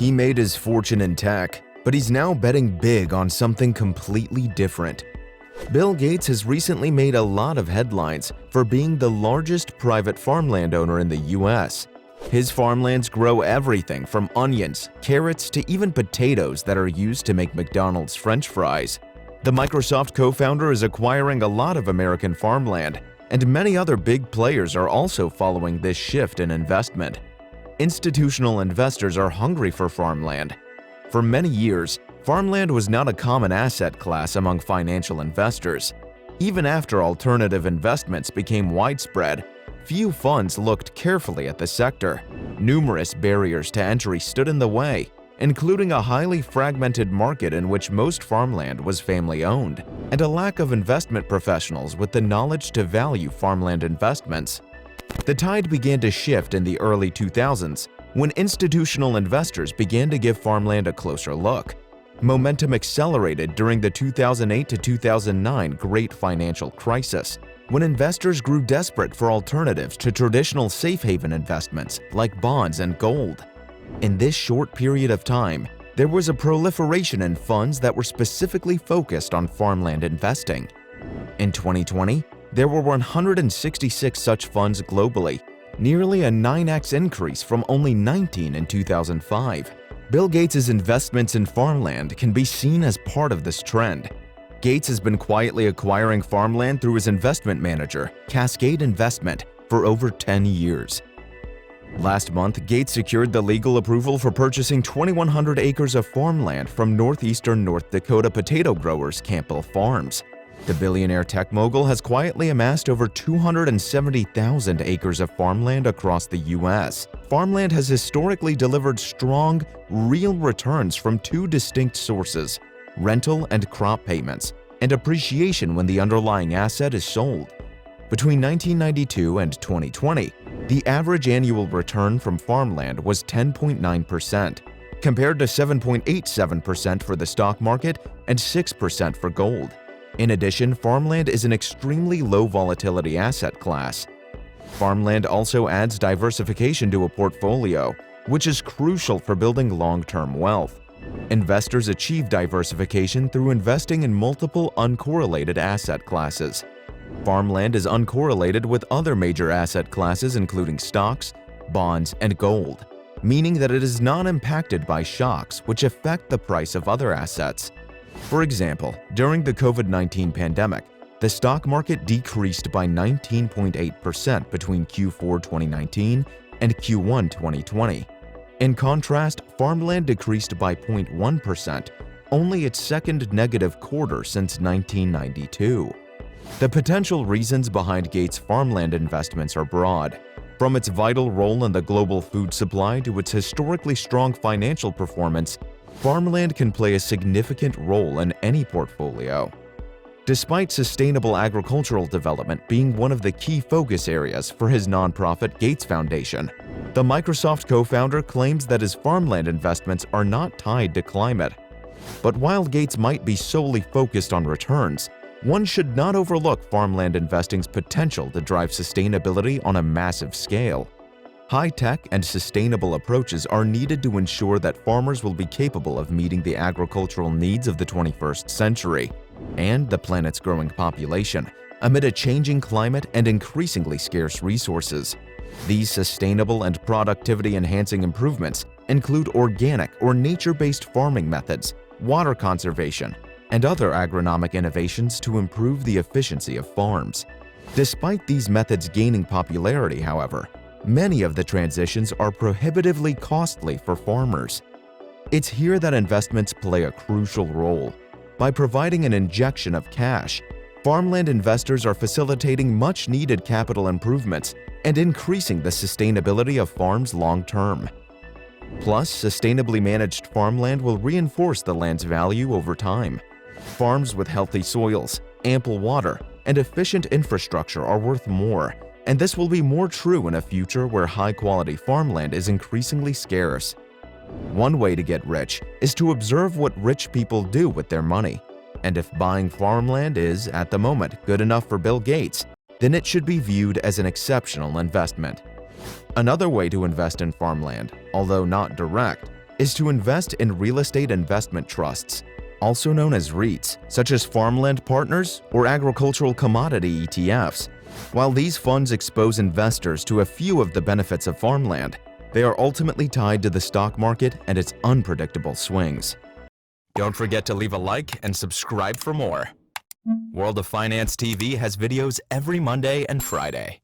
He made his fortune in tech, but he's now betting big on something completely different. Bill Gates has recently made a lot of headlines for being the largest private farmland owner in the US. His farmlands grow everything from onions, carrots, to even potatoes that are used to make McDonald's French fries. The Microsoft co-founder is acquiring a lot of American farmland, and many other big players are also following this shift in investment. Institutional investors are hungry for farmland. For many years, farmland was not a common asset class among financial investors. Even after alternative investments became widespread, few funds looked carefully at the sector. Numerous barriers to entry stood in the way, including a highly fragmented market in which most farmland was family-owned, and a lack of investment professionals with the knowledge to value farmland investments. The tide began to shift in the early 2000s when institutional investors began to give farmland a closer look. Momentum accelerated during the 2008 to 2009 Great Financial Crisis, when investors grew desperate for alternatives to traditional safe haven investments like bonds and gold. In this short period of time, there was a proliferation in funds that were specifically focused on farmland investing. In 2020, there were 166 such funds globally, nearly a 9x increase from only 19 in 2005. Bill Gates' investments in farmland can be seen as part of this trend. Gates has been quietly acquiring farmland through his investment manager, Cascade Investment, for over 10 years. Last month, Gates secured the legal approval for purchasing 2,100 acres of farmland from northeastern North Dakota potato growers Campbell Farms. The billionaire tech mogul has quietly amassed over 270,000 acres of farmland across the U.S. Farmland has historically delivered strong, real returns from two distinct sources: rental and crop payments, and appreciation when the underlying asset is sold. Between 1992 and 2020, the average annual return from farmland was 10.9%, compared to 7.87% for the stock market and 6% for gold. In addition, farmland is an extremely low volatility asset class. Farmland also adds diversification to a portfolio, which is crucial for building long-term wealth. Investors achieve diversification through investing in multiple uncorrelated asset classes. Farmland is uncorrelated with other major asset classes including stocks, bonds, and gold, meaning that it is not impacted by shocks which affect the price of other assets. For example, during the COVID-19 pandemic, the stock market decreased by 19.8% between Q4 2019 and Q1 2020. In contrast, farmland decreased by 0.1%, only its second negative quarter since 1992. The potential reasons behind Gates' farmland investments are broad. From its vital role in the global food supply to its historically strong financial performance, farmland can play a significant role in any portfolio. Despite sustainable agricultural development being one of the key focus areas for his nonprofit Gates Foundation, the Microsoft co-founder claims that his farmland investments are not tied to climate. But while Gates might be solely focused on returns, one should not overlook farmland investing's potential to drive sustainability on a massive scale. High-tech and sustainable approaches are needed to ensure that farmers will be capable of meeting the agricultural needs of the 21st century and the planet's growing population amid a changing climate and increasingly scarce resources. These sustainable and productivity-enhancing improvements include organic or nature-based farming methods, water conservation, and other agronomic innovations to improve the efficiency of farms. Despite these methods gaining popularity, however, many of the transitions are prohibitively costly for farmers. It's here that investments play a crucial role. By providing an injection of cash, farmland investors are facilitating much-needed capital improvements and increasing the sustainability of farms long-term. Plus, sustainably managed farmland will reinforce the land's value over time. Farms with healthy soils, ample water, and efficient infrastructure are worth more, and this will be more true in a future where high-quality farmland is increasingly scarce. One way to get rich is to observe what rich people do with their money. And if buying farmland is, at the moment, good enough for Bill Gates, then it should be viewed as an exceptional investment. Another way to invest in farmland, although not direct, is to invest in real estate investment trusts, also known as REITs, such as Farmland Partners or agricultural commodity ETFs. While these funds expose investors to a few of the benefits of farmland, they are ultimately tied to the stock market and its unpredictable swings. Don't forget to leave a like and subscribe for more. World of Finance TV has videos every Monday and Friday.